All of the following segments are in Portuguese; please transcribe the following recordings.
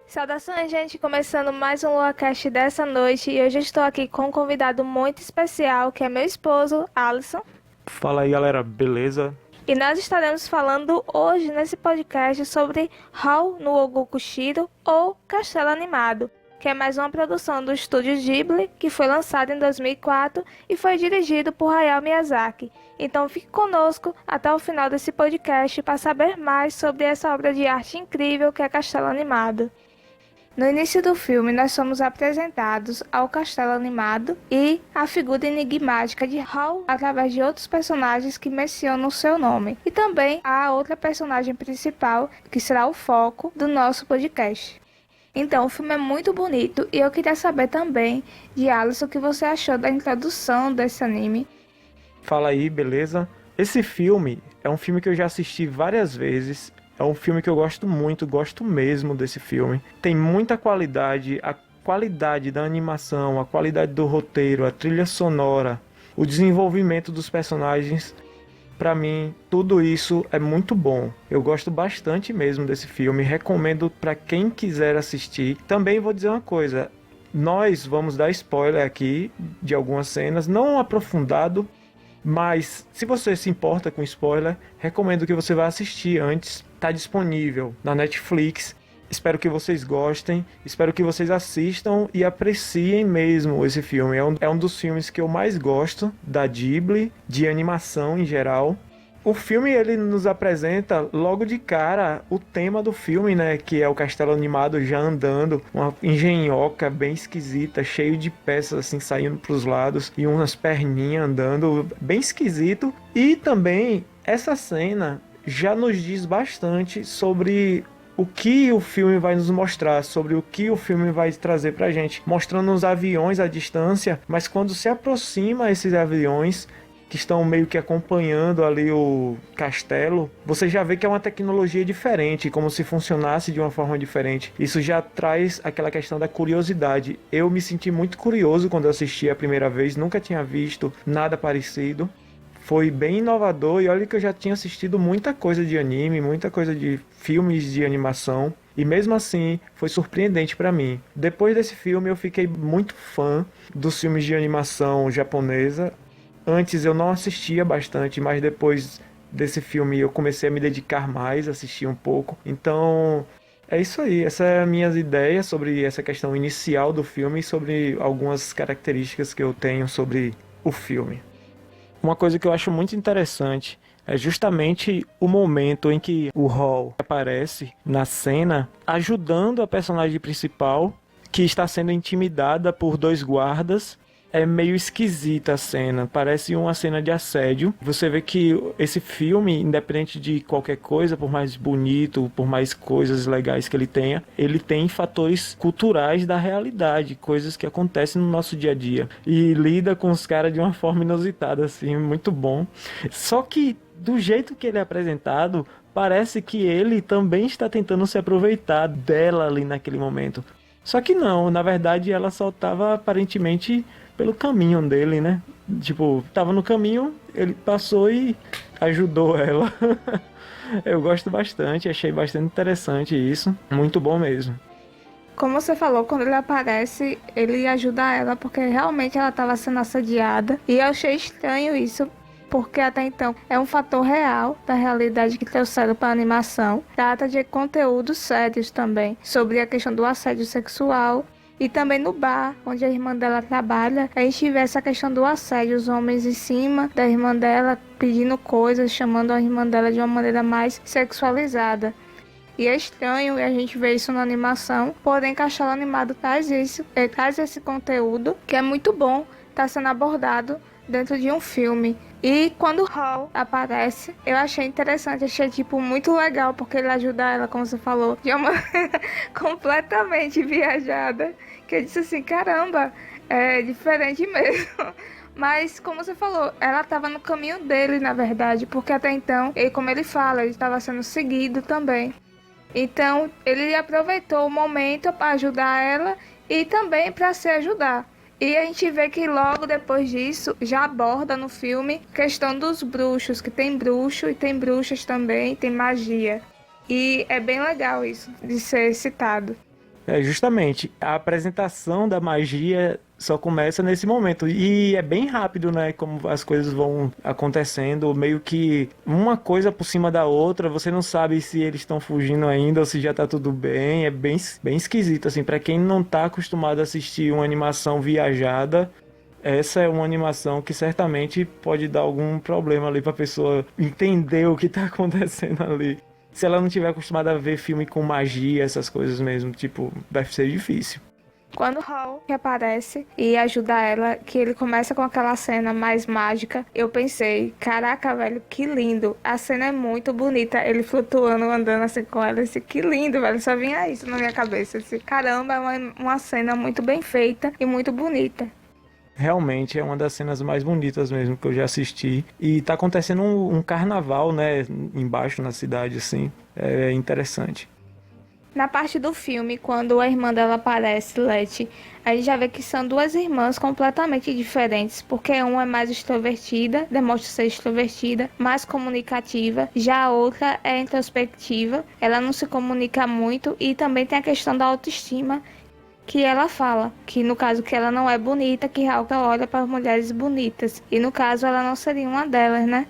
Saudações, gente! Começando mais um LuaCast dessa noite e hoje eu estou aqui com um convidado muito especial, que é meu esposo, Alisson. Fala aí, galera, beleza? E nós estaremos falando hoje nesse podcast sobre Hall no Ogokushiro, ou Castelo Animado, que é mais uma produção do estúdio Ghibli, que foi lançado em 2004 e foi dirigido por Hayao Miyazaki. Então fique conosco até o final desse podcast para saber mais sobre essa obra de arte incrível que é Castelo Animado. No início do filme, nós somos apresentados ao castelo animado e à figura enigmática de Hall através de outros personagens que mencionam seu nome. E também a outra personagem principal, que será o foco do nosso podcast. Então, o filme é muito bonito e eu queria saber também, de Alisson, o que você achou da introdução desse anime. Fala aí, beleza? Esse filme é um filme que eu já assisti várias vezes. É um filme que eu gosto muito, gosto mesmo desse filme. Tem muita qualidade, a qualidade da animação, a qualidade do roteiro, a trilha sonora, o desenvolvimento dos personagens. Pra mim, tudo isso é muito bom. Eu gosto bastante mesmo desse filme, recomendo pra quem quiser assistir. Também vou dizer uma coisa, nós vamos dar spoiler aqui de algumas cenas, não aprofundado, mas se você se importa com spoiler, recomendo que você vá assistir antes. Está disponível na Netflix. Espero que vocês gostem, espero que vocês assistam e apreciem mesmo esse filme. É um dos filmes que eu mais gosto da Ghibli, de animação em geral. O filme ele nos apresenta logo de cara o tema do filme, né, que é o castelo animado já andando, uma engenhoca bem esquisita, cheio de peças assim saindo para os lados e umas perninhas andando, bem esquisito. E também essa cena já nos diz bastante sobre o que o filme vai nos mostrar, sobre o que o filme vai trazer pra gente, mostrando os aviões à distância, mas quando se aproxima esses aviões que estão meio que acompanhando ali o castelo, você já vê que é uma tecnologia diferente, como se funcionasse de uma forma diferente. Isso já traz aquela questão da curiosidade. Eu me senti muito curioso quando eu assisti a primeira vez, nunca tinha visto nada parecido. Foi bem inovador e olha que eu já tinha assistido muita coisa de anime, muita coisa de filmes de animação. E mesmo assim, foi surpreendente para mim. Depois desse filme, eu fiquei muito fã dos filmes de animação japonesa. Antes eu não assistia bastante, mas depois desse filme eu comecei a me dedicar mais, assistir um pouco. Então, é isso aí. Essas são as minhas ideias sobre essa questão inicial do filme e sobre algumas características que eu tenho sobre o filme. Uma coisa que eu acho muito interessante é justamente o momento em que o Hall aparece na cena ajudando a personagem principal que está sendo intimidada por dois guardas. É meio esquisita a cena, parece uma cena de assédio. Você vê que esse filme, independente de qualquer coisa, por mais bonito, por mais coisas legais que ele tenha, ele tem fatores culturais da realidade, coisas que acontecem no nosso dia a dia. E lida com os caras de uma forma inusitada, assim, muito bom. Só que, do jeito que ele é apresentado, parece que ele também está tentando se aproveitar dela ali naquele momento. Só que não, na verdade ela só estava aparentemente pelo caminho dele, né? Tipo, tava no caminho, ele passou e ajudou ela. Eu gosto bastante, achei bastante interessante isso. Muito bom mesmo. Como você falou, quando ele aparece, ele ajuda ela porque realmente ela estava sendo assediada. E eu achei estranho isso, porque até então é um fator real da realidade que trouxeram para a animação. Trata de conteúdos sérios também, sobre a questão do assédio sexual. E também no bar, onde a irmã dela trabalha, a gente vê essa questão do assédio, os homens em cima da irmã dela, pedindo coisas, chamando a irmã dela de uma maneira mais sexualizada. E é estranho a gente ver isso na animação, porém Castelo Animado traz isso, traz esse conteúdo que é muito bom, está sendo abordado dentro de um filme. E quando o Hall aparece, eu achei interessante, achei tipo muito legal, porque ele ajuda ela, como você falou, de uma maneira completamente viajada, que eu disse assim, caramba, é diferente mesmo. Mas, como você falou, ela estava no caminho dele, na verdade, porque até então, como ele fala, ele estava sendo seguido também. Então, ele aproveitou o momento para ajudar ela e também para se ajudar. E a gente vê que logo depois disso já aborda no filme a questão dos bruxos, que tem bruxo e tem bruxas também, tem magia. E é bem legal isso de ser citado. É justamente, a apresentação da magia só começa nesse momento. E é bem rápido, né? Como as coisas vão acontecendo, meio que uma coisa por cima da outra, você não sabe se eles estão fugindo ainda ou se já tá tudo bem. É bem esquisito, assim, pra quem não tá acostumado a assistir uma animação viajada. Essa é uma animação que certamente pode dar algum problema ali pra pessoa entender o que tá acontecendo ali. Se ela não tiver acostumada a ver filme com magia, essas coisas mesmo, tipo, deve ser difícil. Quando o Hal aparece e ajuda ela, que ele começa com aquela cena mais mágica, eu pensei, caraca, velho, que lindo. A cena é muito bonita, ele flutuando, andando assim com ela, esse que lindo, velho. Só vinha isso na minha cabeça, esse caramba, é uma cena muito bem feita e muito bonita. Realmente é uma das cenas mais bonitas mesmo que eu já assisti. E tá acontecendo um carnaval, né, embaixo na cidade, assim. É interessante. Na parte do filme, quando a irmã dela aparece, Letty, a gente já vê que são duas irmãs completamente diferentes, porque uma é mais extrovertida, demonstra ser extrovertida, mais comunicativa, já a outra é introspectiva, ela não se comunica muito e também tem a questão da autoestima, que ela fala, que no caso que ela não é bonita, que Ralph olha para mulheres bonitas, e no caso ela não seria uma delas, né?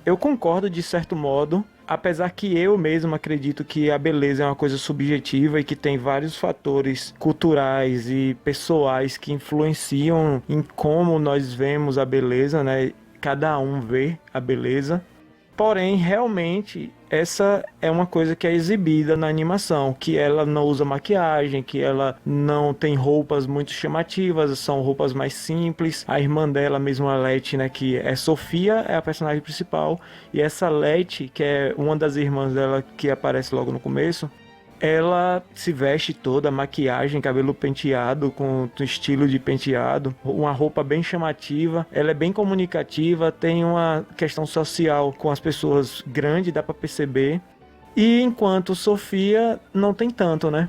Eu concordo de certo modo, apesar que eu mesmo acredito que a beleza é uma coisa subjetiva e que tem vários fatores culturais e pessoais que influenciam em como nós vemos a beleza, né? Cada um vê a beleza. Porém, realmente, essa é uma coisa que é exibida na animação, que ela não usa maquiagem, que ela não tem roupas muito chamativas, são roupas mais simples. A irmã dela mesmo, a Letty, né, que é Sofia, é a personagem principal, e essa Letty, que é uma das irmãs dela que aparece logo no começo, ela se veste toda, maquiagem, cabelo penteado, com estilo de penteado, uma roupa bem chamativa. Ela é bem comunicativa, tem uma questão social com as pessoas grande, dá pra perceber. E enquanto Sofia não tem tanto, né?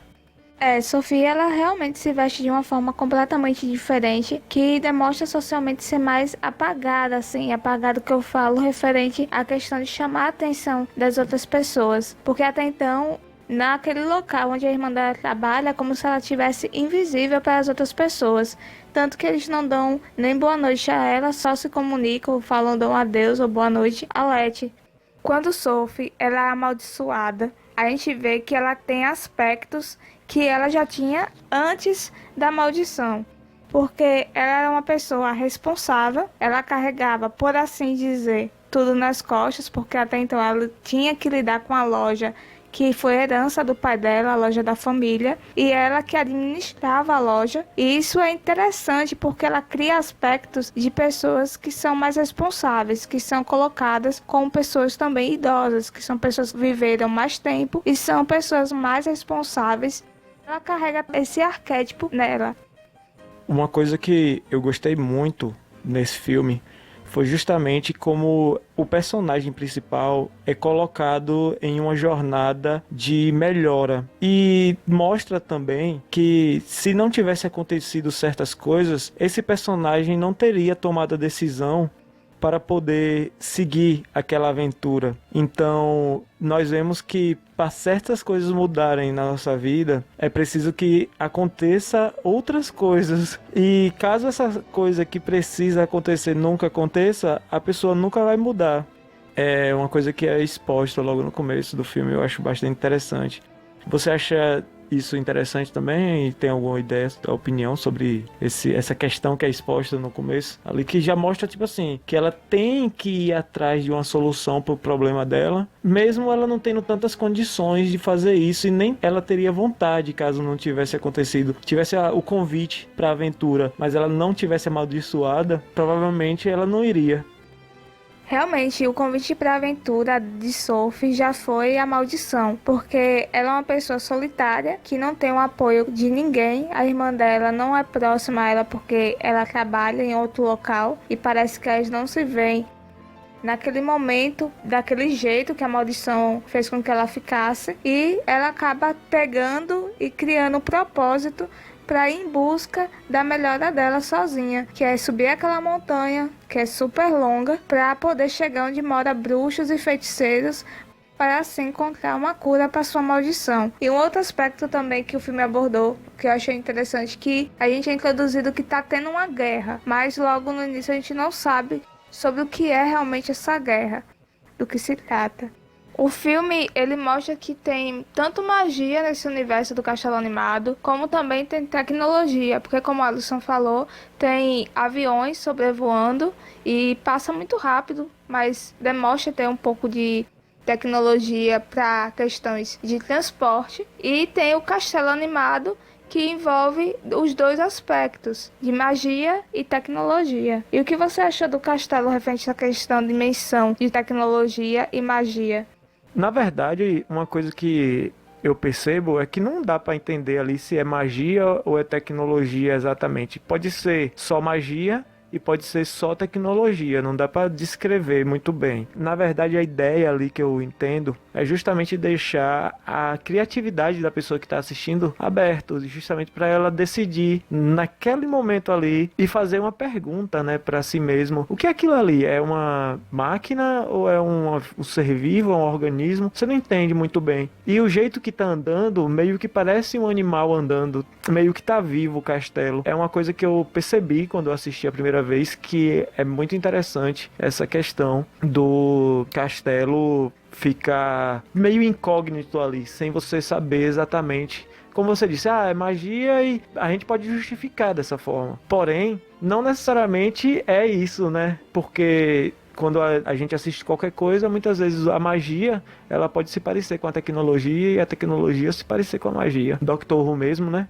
Sofia, ela realmente se veste de uma forma completamente diferente, que demonstra socialmente ser mais apagada, assim, apagado que eu falo, referente à questão de chamar a atenção das outras pessoas. Porque até então, naquele local onde a irmã dela trabalha, é como se ela estivesse invisível para as outras pessoas. Tanto que eles não dão nem boa noite a ela, só se comunicam, falam dão adeus ou boa noite a Letty. Quando Sophie ela é amaldiçoada, a gente vê que ela tem aspectos que ela já tinha antes da maldição. Porque ela era uma pessoa responsável, ela carregava, por assim dizer, tudo nas costas, porque até então ela tinha que lidar com a loja que foi herança do pai dela, a loja da família, e ela que administrava a loja. E isso é interessante porque ela cria aspectos de pessoas que são mais responsáveis, que são colocadas como pessoas também idosas, que são pessoas que viveram mais tempo e são pessoas mais responsáveis. Ela carrega esse arquétipo nela. Uma coisa que eu gostei muito nesse filme foi justamente como o personagem principal é colocado em uma jornada de melhora. E mostra também que se não tivesse acontecido certas coisas, esse personagem não teria tomado a decisão para poder seguir aquela aventura. Então, nós vemos que para certas coisas mudarem na nossa vida, é preciso que aconteça outras coisas. E caso essa coisa que precisa acontecer nunca aconteça, a pessoa nunca vai mudar. É uma coisa que é exposta logo no começo do filme, eu acho bastante interessante. Você acha isso interessante também? E tem alguma ideia, opinião sobre essa questão que é exposta no começo? Ali que já mostra, tipo assim, que ela tem que ir atrás de uma solução pro problema dela, mesmo ela não tendo tantas condições de fazer isso, e nem ela teria vontade caso não tivesse acontecido. Tivesse o convite pra aventura, mas ela não tivesse amaldiçoada, provavelmente ela não iria. Realmente, o convite para a aventura de Sophie já foi a maldição, porque ela é uma pessoa solitária, que não tem o apoio de ninguém. A irmã dela não é próxima a ela porque ela trabalha em outro local e parece que elas não se veem naquele momento, daquele jeito que a maldição fez com que ela ficasse, e ela acaba pegando e criando um propósito para ir em busca da melhora dela sozinha, que é subir aquela montanha, que é super longa, para poder chegar onde mora bruxos e feiticeiros, para assim encontrar uma cura para sua maldição. E um outro aspecto também que o filme abordou, que eu achei interessante, que a gente é introduzido que tá tendo uma guerra, mas logo no início a gente não sabe sobre o que é realmente essa guerra, do que se trata. O filme, ele mostra que tem tanto magia nesse universo do Castelo Animado, como também tem tecnologia, porque como a Alison falou, tem aviões sobrevoando e passa muito rápido, mas demonstra ter um pouco de tecnologia para questões de transporte. E tem o Castelo Animado, que envolve os dois aspectos, de magia e tecnologia. E o que você achou do castelo referente à questão de dimensão de tecnologia e magia? Na verdade, uma coisa que eu percebo é que não dá para entender ali se é magia ou é tecnologia exatamente. Pode ser só magia e pode ser só tecnologia, não dá para descrever muito bem. Na verdade, a ideia ali que eu entendo é justamente deixar a criatividade da pessoa que está assistindo aberto, justamente para ela decidir naquele momento ali e fazer uma pergunta, né, para si mesmo. O que é aquilo ali? É uma máquina ou é um ser vivo, um organismo? Você não entende muito bem. E o jeito que tá andando, meio que parece um animal andando, meio que tá vivo o castelo. É uma coisa que eu percebi quando eu assisti a primeira vez, que é muito interessante essa questão do castelo ficar meio incógnito ali, sem você saber exatamente. Como você disse, é magia e a gente pode justificar dessa forma. Porém, não necessariamente é isso, né? Porque quando a gente assiste qualquer coisa, muitas vezes a magia, ela pode se parecer com a tecnologia e a tecnologia se parecer com a magia. Doctor Who mesmo, né?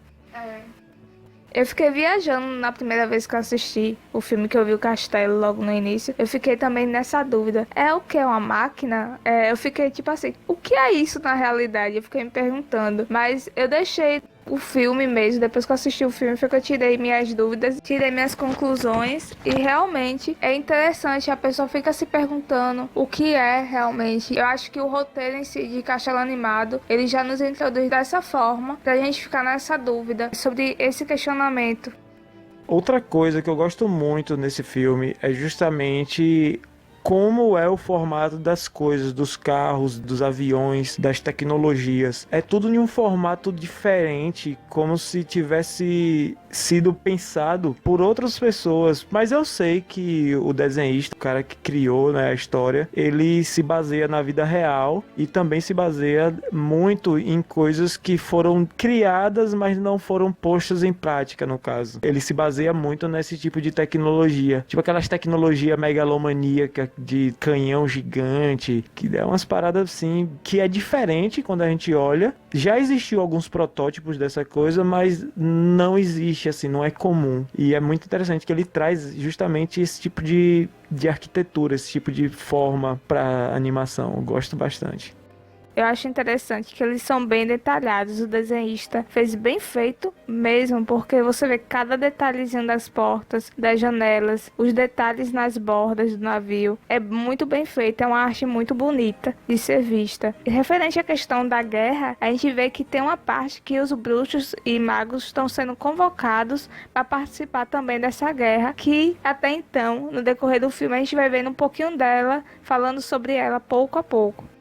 Eu fiquei viajando na primeira vez que eu assisti o filme, que eu vi o castelo logo no início. Eu fiquei também nessa dúvida. É o que? Uma máquina? Eu fiquei tipo assim, o que é isso na realidade? Eu fiquei me perguntando. Mas eu deixei o filme mesmo, depois que eu assisti o filme, foi que eu tirei minhas dúvidas, tirei minhas conclusões, e realmente é interessante, a pessoa fica se perguntando o que é realmente. Eu acho que o roteiro em si de Castelo Animado, ele já nos introduz dessa forma, pra gente ficar nessa dúvida sobre esse questionamento. Outra coisa que eu gosto muito nesse filme é justamente como é o formato das coisas, dos carros, dos aviões, das tecnologias. É tudo em um formato diferente, como se tivesse sido pensado por outras pessoas. Mas eu sei que o desenhista, o cara que criou, né, a história, ele se baseia na vida real e também se baseia muito em coisas que foram criadas, mas não foram postas em prática, no caso. Ele se baseia muito nesse tipo de tecnologia. Tipo aquelas tecnologias megalomaníacas de canhão gigante, que é umas paradas assim, que é diferente quando a gente olha. Já existiu alguns protótipos dessa coisa, mas não existe assim, não é comum. E é muito interessante que ele traz justamente esse tipo de arquitetura, esse tipo de forma para animação. Eu gosto bastante. Eu acho interessante que eles são bem detalhados. O desenhista fez bem feito mesmo, porque você vê cada detalhezinho das portas, das janelas, os detalhes nas bordas do navio. É muito bem feito, é uma arte muito bonita de ser vista. E referente à questão da guerra, a gente vê que tem uma parte que os bruxos e magos estão sendo convocados para participar também dessa guerra, que até então, no decorrer do filme, a gente vai vendo um pouquinho dela, falando sobre ela pouco a pouco.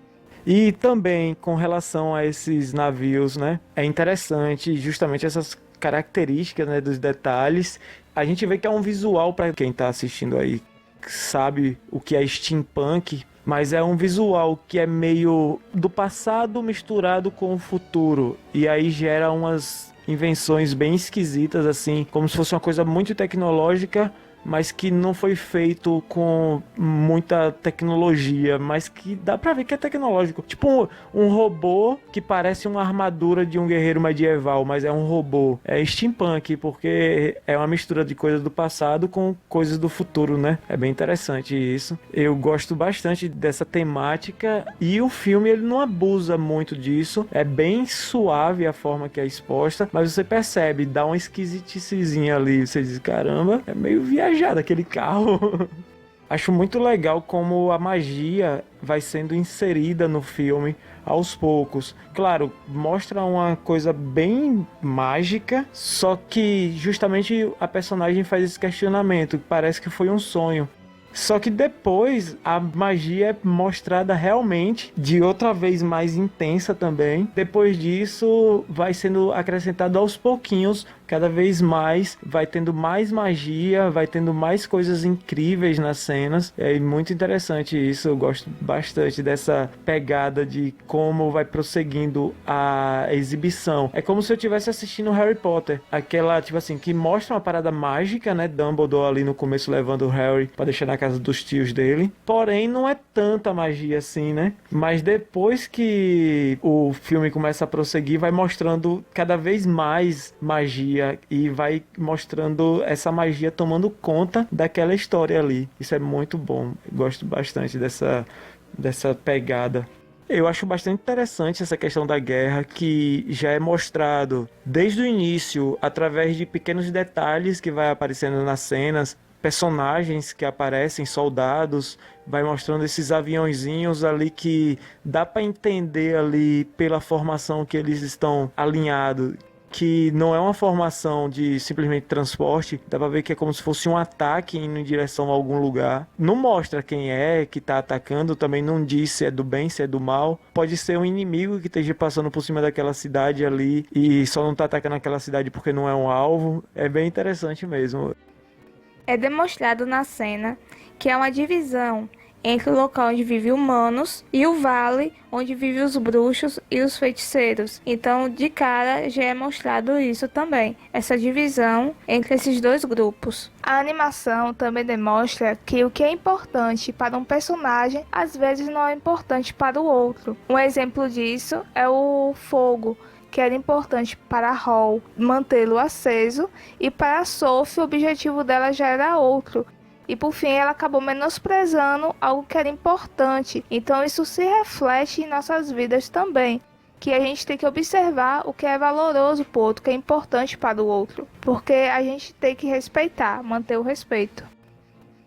E também com relação a esses navios, né? É interessante justamente essas características, né, dos detalhes. A gente vê que é um visual, para quem está assistindo aí, que sabe o que é steampunk, mas é um visual que é meio do passado misturado com o futuro. E aí gera umas invenções bem esquisitas, assim, como se fosse uma coisa muito tecnológica, mas que não foi feito com muita tecnologia, mas que dá pra ver que é tecnológico. Tipo um robô que parece uma armadura de um guerreiro medieval, mas é um robô. É steampunk, porque é uma mistura de coisas do passado com coisas do futuro, né? É bem interessante isso. Eu gosto bastante dessa temática e o filme ele não abusa muito disso. É bem suave a forma que é exposta, mas você percebe, dá uma esquisiticezinha ali. Você diz, caramba, é meio viajado aquele carro. Acho muito legal como a magia vai sendo inserida no filme aos poucos. Claro, mostra uma coisa bem mágica, só que justamente a personagem faz esse questionamento, parece que foi um sonho. Só que depois a magia é mostrada realmente de outra vez mais intensa também. Depois disso vai sendo acrescentado aos pouquinhos, cada vez mais, vai tendo mais magia, vai tendo mais coisas incríveis nas cenas. É muito interessante isso, eu gosto bastante dessa pegada de como vai prosseguindo a exibição. É como se eu estivesse assistindo Harry Potter, aquela, tipo assim, que mostra uma parada mágica, né? Dumbledore ali no começo levando o Harry pra deixar na casa dos tios dele. Porém, não é tanta magia assim, né? Mas depois que o filme começa a prosseguir, vai mostrando cada vez mais magia e vai mostrando essa magia tomando conta daquela história ali. Isso é muito bom. Eu gosto bastante dessa pegada. Eu acho bastante interessante essa questão da guerra, que já é mostrado desde o início, através de pequenos detalhes que vai aparecendo nas cenas, personagens que aparecem, soldados, vai mostrando esses aviãozinhos ali que dá para entender ali pela formação que eles estão alinhados, que não é uma formação de simplesmente transporte, dá pra ver que é como se fosse um ataque indo em direção a algum lugar. Não mostra quem é que tá atacando, também não diz se é do bem, se é do mal. Pode ser um inimigo que esteja passando por cima daquela cidade ali e só não tá atacando aquela cidade porque não é um alvo. É bem interessante mesmo. É demonstrado na cena que há uma divisão entre o local onde vivem humanos e o vale onde vivem os bruxos e os feiticeiros. Então, de cara, já é mostrado isso também, essa divisão entre esses dois grupos. A animação também demonstra que o que é importante para um personagem, às vezes não é importante para o outro. Um exemplo disso é o fogo, que era importante para Hall mantê-lo aceso, e para Sophie o objetivo dela já era outro. E por fim ela acabou menosprezando algo que era importante. Então isso se reflete em nossas vidas também, que a gente tem que observar o que é valoroso para o outro, o que é importante para o outro, porque a gente tem que respeitar, manter o respeito.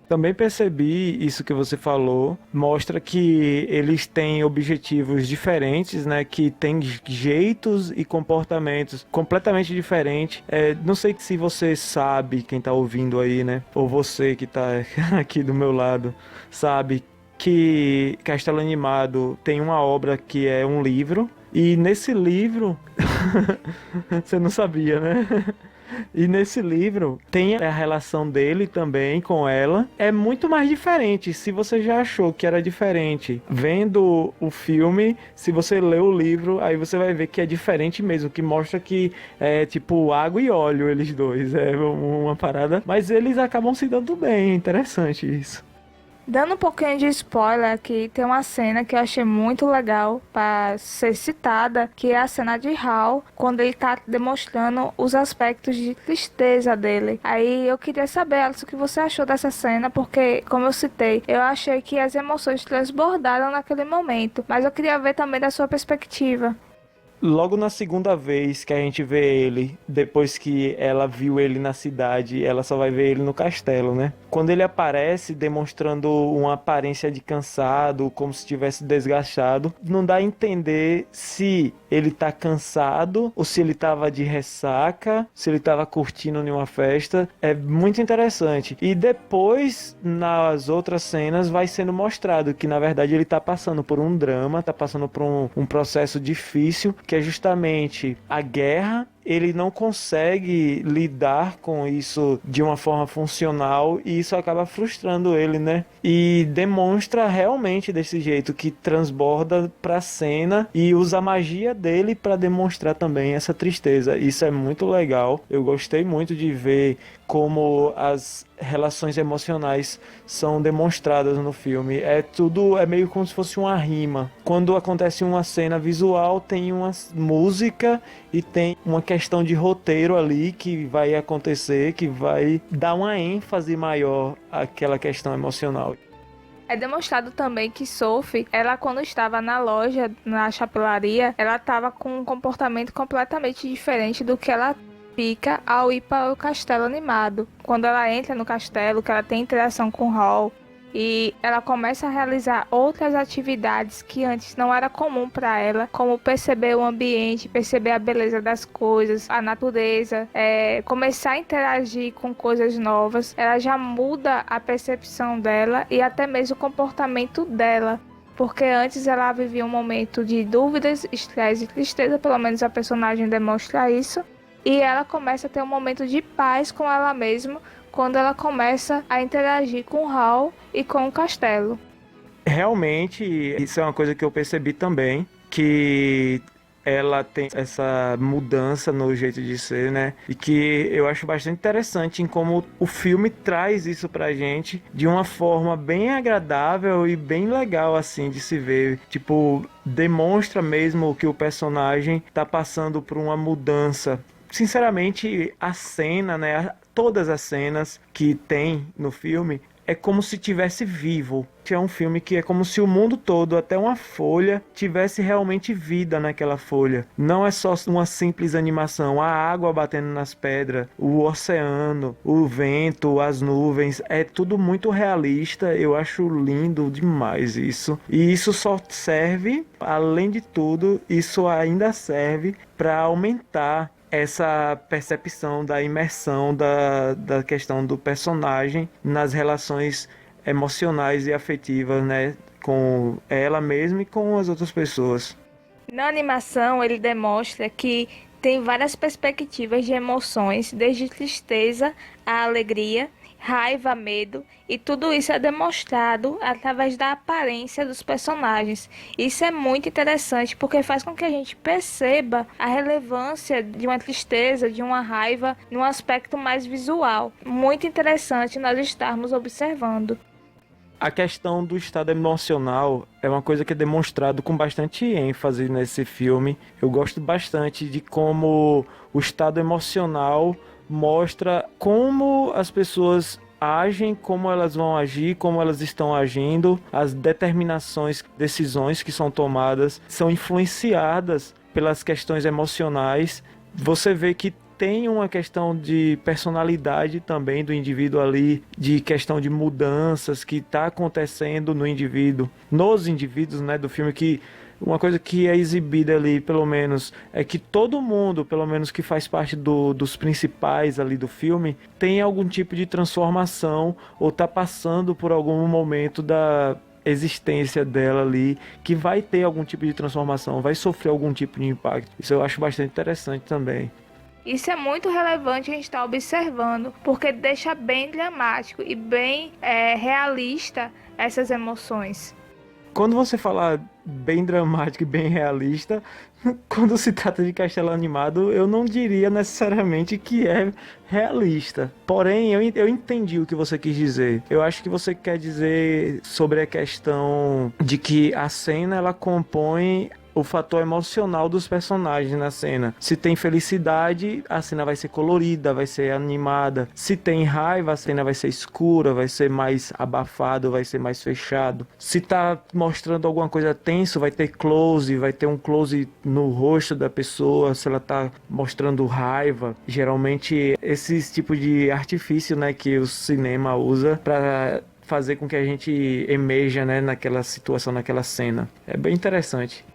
Também percebi isso que você falou, mostra que eles têm objetivos diferentes, né? Que tem jeitos e comportamentos completamente diferentes. Não sei se você sabe, quem tá ouvindo aí, né? Ou você que tá aqui do meu lado, sabe que Castelo Animado tem uma obra que é um livro. E nesse livro... Você não sabia, né? E nesse livro tem a relação dele também com ela. É muito mais diferente. Se você já achou que era diferente vendo o filme, se você lê o livro, aí você vai ver que é diferente mesmo. Que mostra que é tipo água e óleo eles dois. É uma parada. Mas eles acabam se dando bem. É interessante isso. Dando um pouquinho de spoiler aqui, tem uma cena que eu achei muito legal para ser citada, que é a cena de Hal, quando ele tá demonstrando os aspectos de tristeza dele. Aí eu queria saber, Alice, o que você achou dessa cena, porque, como eu citei, eu achei que as emoções transbordaram naquele momento, mas eu queria ver também da sua perspectiva. Logo na segunda vez que a gente vê ele, depois que ela viu ele na cidade, ela só vai ver ele no castelo, né? Quando ele aparece demonstrando uma aparência de cansado, como se estivesse desgastado, não dá a entender se ele tá cansado ou se ele tava de ressaca, se ele tava curtindo em uma festa. É muito interessante. E depois, nas outras cenas, vai sendo mostrado que, na verdade, ele tá passando por um drama, tá passando por um processo difícil, que é justamente a guerra. Ele não consegue lidar com isso de uma forma funcional e isso acaba frustrando ele, né? E demonstra realmente desse jeito, que transborda pra cena e usa a magia dele para demonstrar também essa tristeza. Isso é muito legal. Eu gostei muito de ver como as relações emocionais são demonstradas no filme. É meio como se fosse uma rima. Quando acontece uma cena visual, tem uma música e tem uma questão de roteiro ali que vai acontecer, que vai dar uma ênfase maior àquela questão emocional. É demonstrado também que Sophie, ela quando estava na loja, na chapelaria, ela estava com um comportamento completamente diferente do que ela fica ao ir para o castelo animado. Quando ela entra no castelo, que ela tem interação com Hall, e ela começa a realizar outras atividades que antes não era comum para ela, como perceber o ambiente, perceber a beleza das coisas, a natureza, começar a interagir com coisas novas. Ela já muda a percepção dela e até mesmo o comportamento dela. Porque antes ela vivia um momento de dúvidas, estresse e tristeza, pelo menos a personagem demonstra isso. E ela começa a ter um momento de paz com ela mesma, quando ela começa a interagir com o Hal e com o castelo. Realmente, isso é uma coisa que eu percebi também, que ela tem essa mudança no jeito de ser, né? E que eu acho bastante interessante em como o filme traz isso pra gente de uma forma bem agradável e bem legal, assim, de se ver. Tipo, demonstra mesmo que o personagem tá passando por uma mudança. Sinceramente, a cena, né? Todas as cenas que tem no filme é como se tivesse vivo. É um filme que é como se o mundo todo, até uma folha, tivesse realmente vida naquela folha. Não é só uma simples animação. A água batendo nas pedras, o oceano, o vento, as nuvens. É tudo muito realista. Eu acho lindo demais isso. E isso só serve, além de tudo, isso ainda serve para aumentar essa percepção da imersão da questão do personagem nas relações emocionais e afetivas, né, com ela mesma e com as outras pessoas. Na animação, ele demonstra que tem várias perspectivas de emoções, desde tristeza a alegria, raiva, medo, e tudo isso é demonstrado através da aparência dos personagens. Isso é muito interessante porque faz com que a gente perceba a relevância de uma tristeza, de uma raiva, num aspecto mais visual. Muito interessante nós estarmos observando. A questão do estado emocional é uma coisa que é demonstrado com bastante ênfase nesse filme. Eu gosto bastante de como o estado emocional mostra como as pessoas agem, como elas vão agir, como elas estão agindo, as determinações, decisões que são tomadas são influenciadas pelas questões emocionais. Você vê que tem uma questão de personalidade também do indivíduo ali, de questão de mudanças que está acontecendo no indivíduo, nos indivíduos, né, do filme, que uma coisa que é exibida ali, pelo menos, é que todo mundo, pelo menos que faz parte dos principais ali do filme, tem algum tipo de transformação ou está passando por algum momento da existência dela ali, que vai ter algum tipo de transformação, vai sofrer algum tipo de impacto. Isso eu acho bastante interessante também. Isso é muito relevante a gente estar observando, porque deixa bem dramático e bem realista essas emoções. Quando você fala bem dramático e bem realista, quando se trata de Castelo Animado, eu não diria necessariamente que é realista. Porém, eu entendi o que você quis dizer. Eu acho que você quer dizer sobre a questão de que a cena ela compõe o fator emocional dos personagens na cena. Se tem felicidade, a cena vai ser colorida, vai ser animada. Se tem raiva, a cena vai ser escura, vai ser mais abafado, vai ser mais fechado. Se tá mostrando alguma coisa tenso, vai ter close, vai ter um close no rosto da pessoa, se ela tá mostrando raiva. Geralmente, esses tipos de artifício, né, que o cinema usa para fazer com que a gente emerja, né, naquela situação, naquela cena. É bem interessante.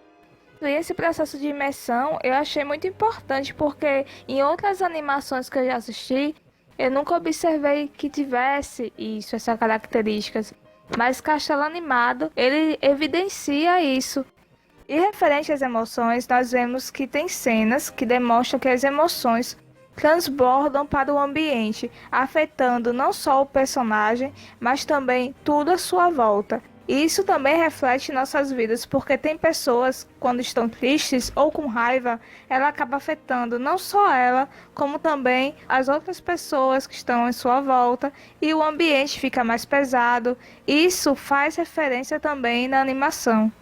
E esse processo de imersão eu achei muito importante porque em outras animações que eu já assisti, eu nunca observei que tivesse isso, essas características. Mas Castelo Animado, ele evidencia isso. E referente às emoções, nós vemos que tem cenas que demonstram que as emoções transbordam para o ambiente, afetando não só o personagem, mas também tudo à sua volta. E isso também reflete em nossas vidas, porque tem pessoas, quando estão tristes ou com raiva, ela acaba afetando não só ela, como também as outras pessoas que estão em sua volta, e o ambiente fica mais pesado. Isso faz referência também na animação.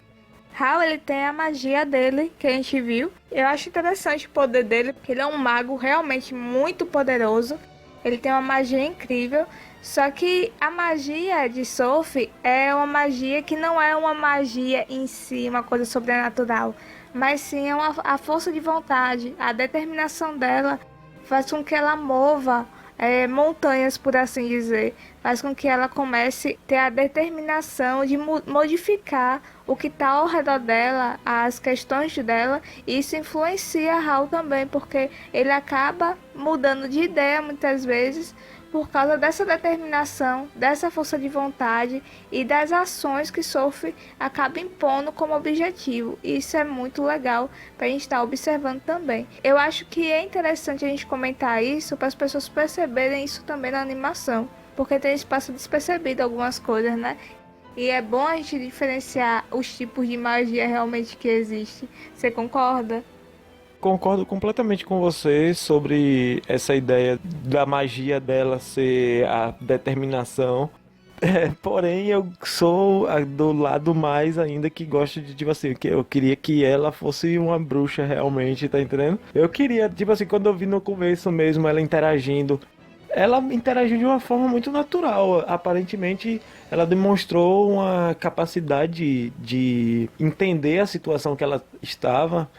Hal, ele tem a magia dele, que a gente viu. Eu acho interessante o poder dele, porque ele é um mago realmente muito poderoso. Ele tem uma magia incrível. Só que a magia de Sophie é uma magia que não é uma magia em si, uma coisa sobrenatural, mas sim a força de vontade, a determinação dela faz com que ela mova montanhas, por assim dizer. Faz com que ela comece a ter a determinação de modificar o que está ao redor dela, as questões dela, e isso influencia Hal também, porque ele acaba mudando de ideia muitas vezes por causa dessa determinação, dessa força de vontade e das ações que Sophie acaba impondo como objetivo. E isso é muito legal para a gente estar observando também. Eu acho que é interessante a gente comentar isso para as pessoas perceberem isso também na animação, porque tem espaço despercebido algumas coisas, né? E é bom a gente diferenciar os tipos de magia realmente que existe. Você concorda? Concordo completamente com você sobre essa ideia da magia dela ser a determinação. Porém, eu sou do lado mais ainda que gosto de, tipo assim, que eu queria que ela fosse uma bruxa realmente, tá entendendo? Eu queria, tipo assim, quando eu vi no começo mesmo ela interagiu de uma forma muito natural. Aparentemente, ela demonstrou uma capacidade de entender a situação que ela estava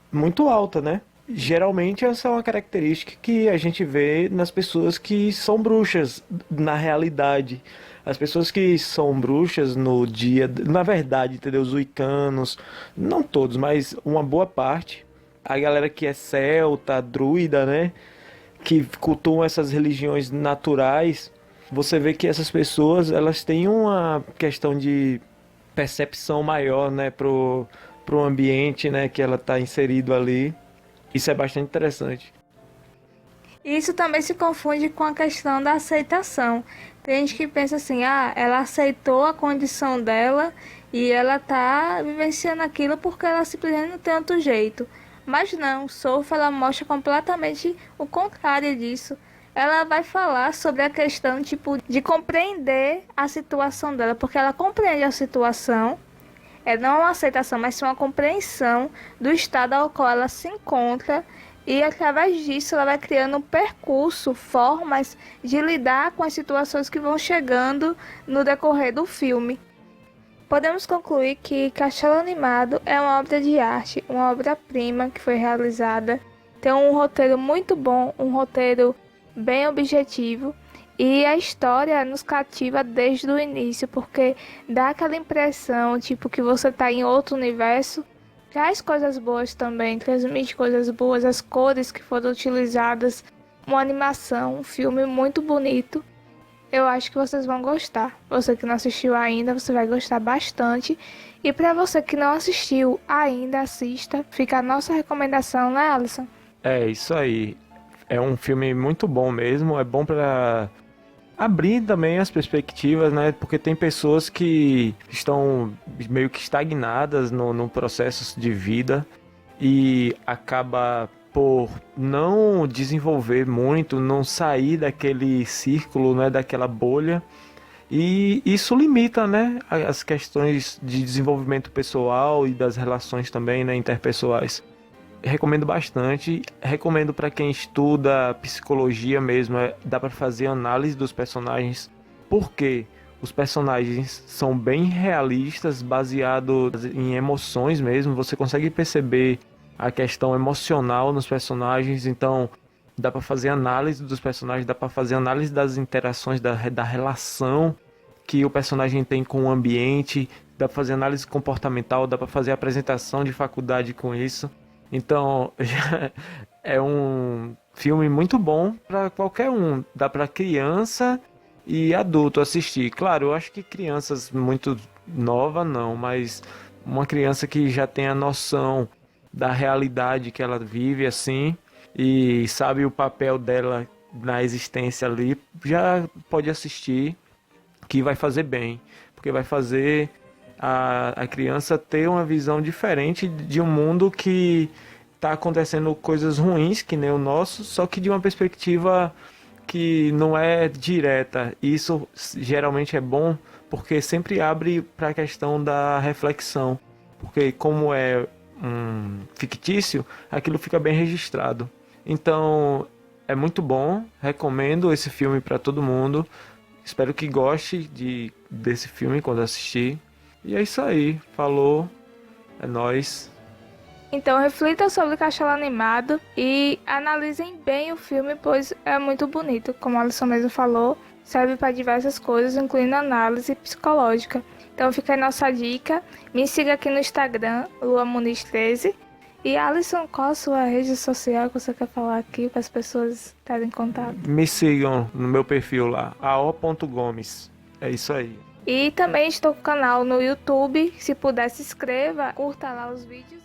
muito alta, né? Geralmente essa é uma característica que a gente vê nas pessoas que são bruxas na realidade. As pessoas que são bruxas no dia, na verdade, entendeu? Os wiccanos, não todos, mas uma boa parte. A galera que é celta, druida, né? Que cultuam essas religiões naturais. Você vê que essas pessoas, elas têm uma questão de percepção maior, né? Pro ambiente, né, que ela está inserido ali. Isso é bastante interessante. Isso também se confunde com a questão da aceitação. Tem gente que pensa assim, ela aceitou a condição dela e ela tá vivenciando aquilo porque ela simplesmente não tem outro jeito. Mas não, Sophie, ela mostra completamente o contrário disso. Ela vai falar sobre a questão, tipo, de compreender a situação dela, porque ela compreende a situação, não uma aceitação, mas sim uma compreensão do estado ao qual ela se encontra, e através disso ela vai criando um percurso, formas de lidar com as situações que vão chegando no decorrer do filme. Podemos concluir que Castelo Animado é uma obra de arte, uma obra-prima que foi realizada. Tem um roteiro muito bom, um roteiro bem objetivo, e a história nos cativa desde o início, porque dá aquela impressão, tipo, que você tá em outro universo. Traz coisas boas também, transmite coisas boas, as cores que foram utilizadas, uma animação, um filme muito bonito. Eu acho que vocês vão gostar. Você que não assistiu ainda, você vai gostar bastante. E para você que não assistiu ainda, assista. Fica a nossa recomendação, né, Alisson? É isso aí. É um filme muito bom mesmo. É bom para abrir também as perspectivas, né? Porque tem pessoas que estão meio que estagnadas no processo de vida e acaba por não desenvolver muito, não sair daquele círculo, né, daquela bolha, e isso limita, né, as questões de desenvolvimento pessoal e das relações também, né, interpessoais. Recomendo bastante, recomendo para quem estuda psicologia mesmo, dá para fazer análise dos personagens, porque os personagens são bem realistas, baseados em emoções mesmo, você consegue perceber a questão emocional nos personagens, então dá para fazer análise dos personagens, dá para fazer análise das interações, da relação que o personagem tem com o ambiente, dá para fazer análise comportamental, dá para fazer apresentação de faculdade com isso. Então, é um filme muito bom para qualquer um. Dá para criança e adulto assistir. Claro, eu acho que crianças muito nova não, mas uma criança que já tem a noção da realidade que ela vive assim e sabe o papel dela na existência ali, já pode assistir, que vai fazer bem, porque vai fazer a criança ter uma visão diferente de um mundo que está acontecendo coisas ruins, que nem o nosso, só que de uma perspectiva que não é direta. Isso geralmente é bom, porque sempre abre para a questão da reflexão, porque como é um fictício, aquilo fica bem registrado. Então, é muito bom, recomendo esse filme para todo mundo. Espero que goste desse filme quando assistir. E é isso aí. Falou. É nóis. Então reflitam sobre o Castelo Animado e analisem bem o filme, pois é muito bonito. Como a Alisson mesmo falou, serve para diversas coisas, incluindo análise psicológica. Então fica aí nossa dica. Me siga aqui no Instagram, luamuniz13. E Alisson, qual a sua rede social que você quer falar aqui para as pessoas estarem em contato? Me sigam no meu perfil lá, ao.gomes. É isso aí. E também estou com o canal no YouTube. Se puder, se inscreva, curta lá os vídeos.